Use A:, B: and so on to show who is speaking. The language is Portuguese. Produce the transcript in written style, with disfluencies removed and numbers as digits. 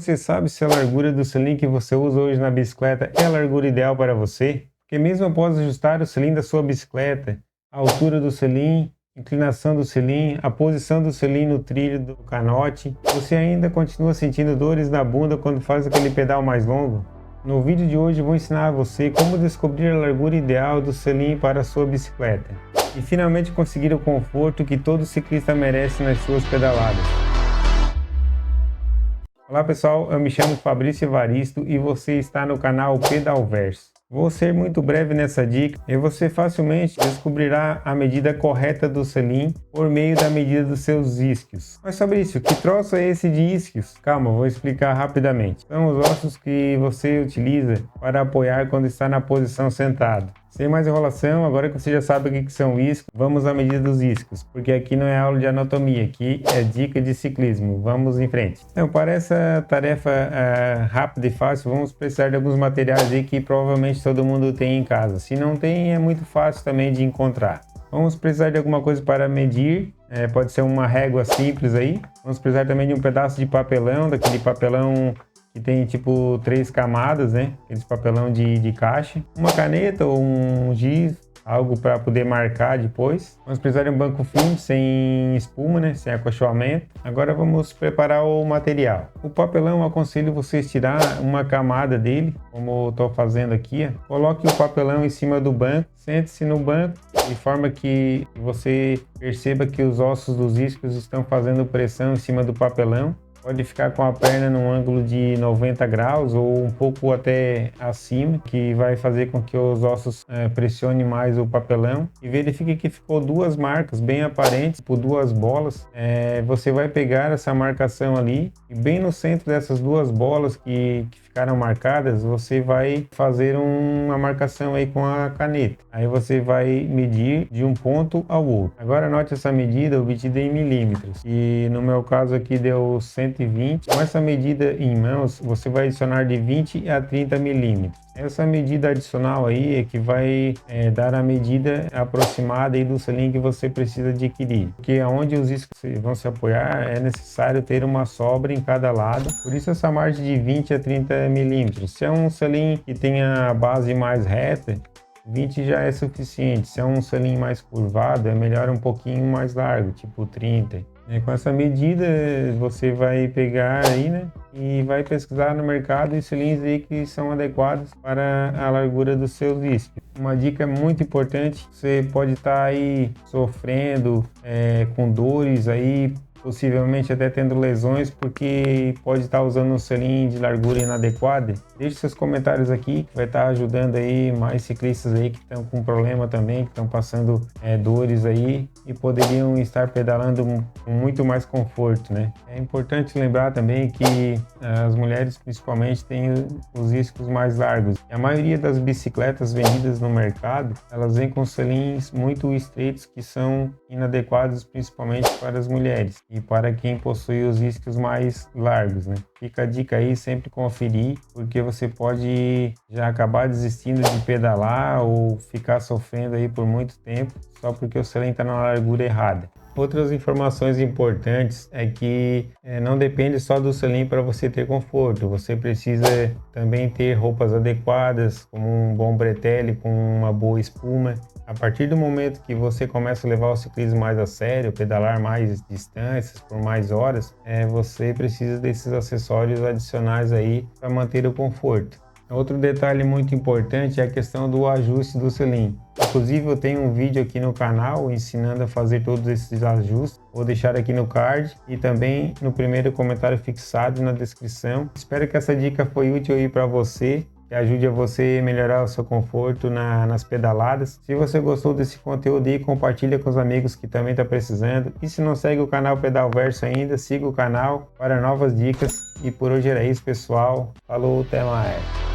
A: Você sabe se a largura do selim que você usa hoje na bicicleta é a largura ideal para você? Porque mesmo após ajustar o selim da sua bicicleta, a altura do selim, inclinação do selim, a posição do selim no trilho do canote, você ainda continua sentindo dores na bunda quando faz aquele pedal mais longo? No vídeo de hoje vou ensinar a você como descobrir a largura ideal do selim para a sua bicicleta e finalmente conseguir o conforto que todo ciclista merece nas suas pedaladas. Olá pessoal, eu me chamo Fabrício Evaristo e você está no canal Pedalverso. Vou ser muito breve nessa dica e você facilmente descobrirá a medida correta do selim por meio da medida dos seus isquios. Mas Fabrício, que troço é esse de isquios? Calma, vou explicar rapidamente. São os ossos que você utiliza para apoiar quando está na posição sentado. Sem mais enrolação, agora que você já sabe o que são isquios, vamos à medida dos isquios, porque aqui não é aula de anatomia, aqui é dica de ciclismo. Vamos em frente. Então, para essa tarefa rápida e fácil, vamos precisar de alguns materiais aí que provavelmente todo mundo tem em casa. Se não tem, é muito fácil também de encontrar. Vamos precisar de alguma coisa para medir, pode ser uma régua simples aí. Vamos precisar também de um pedaço de papelão, daquele papelão que tem tipo 3 camadas, né? Aqueles papelão de caixa. Uma caneta ou um giz, algo para poder marcar depois. Vamos precisar de um banco fino, sem espuma, né? Sem acolchoamento. Agora vamos preparar o material. O papelão, eu aconselho você tirar uma camada dele, como eu estou fazendo aqui. Ó. Coloque o papelão em cima do banco, sente-se no banco, de forma que você perceba que os ossos dos isquios estão fazendo pressão em cima do papelão. Pode ficar com a perna num ângulo de 90 graus ou um pouco até acima, que vai fazer com que os ossos pressionem mais o papelão. E verifique que ficou 2 marcas bem aparentes, por 2 bolas. Você vai pegar essa marcação ali e bem no centro dessas 2 bolas que ficaram marcadas, você vai fazer uma marcação aí com a caneta. Aí você vai medir de um ponto ao outro. Agora anote essa medida obtida em milímetros. E no meu caso aqui deu 120. Com essa medida em mãos, você vai adicionar de 20 a 30 milímetros. Essa medida adicional aí é que vai dar a medida aproximada aí do selim que você precisa adquirir. Porque aonde os isquios vão se apoiar é necessário ter uma sobra em cada lado. Por isso essa margem de 20 a 30 milímetros. Se é um selim que tenha a base mais reta, 20 já é suficiente. Se é um selim mais curvado, é melhor um pouquinho mais largo, tipo 30. Com essa medida você vai pegar aí, né, e vai pesquisar no mercado os selins aí que são adequados para a largura dos seus isquios. Uma dica muito importante: você pode estar aí sofrendo com dores aí, possivelmente até tendo lesões, porque pode estar usando um selim de largura inadequada. Deixe seus comentários aqui, que vai estar ajudando aí mais ciclistas aí que estão com problema também, que estão passando dores aí e poderiam estar pedalando com muito mais conforto, né? É importante lembrar também que as mulheres principalmente têm os isquios mais largos. E a maioria das bicicletas vendidas no mercado, elas vêm com selins muito estreitos que são inadequados principalmente para as mulheres e para quem possui os isquios mais largos, né? Fica a dica aí, sempre conferir, porque você pode já acabar desistindo de pedalar ou ficar sofrendo aí por muito tempo só porque o selim está na largura errada. Outras informações importantes é que não depende só do selim para você ter conforto. Você precisa também ter roupas adequadas, como um bom bretelle com uma boa espuma. A partir do momento que você começa a levar o ciclismo mais a sério, pedalar mais distâncias por mais horas, você precisa desses acessórios adicionais aí para manter o conforto. Outro detalhe muito importante é a questão do ajuste do selim. Inclusive eu tenho um vídeo aqui no canal ensinando a fazer todos esses ajustes. Vou deixar aqui no card e também no primeiro comentário fixado na descrição. Espero que essa dica foi útil aí para você, que ajude a você melhorar o seu conforto nas pedaladas. Se você gostou desse conteúdo aí, compartilha com os amigos que também estão precisando. E se não segue o canal Pedalverso ainda, siga o canal para novas dicas. E por hoje era isso, pessoal. Falou, até mais!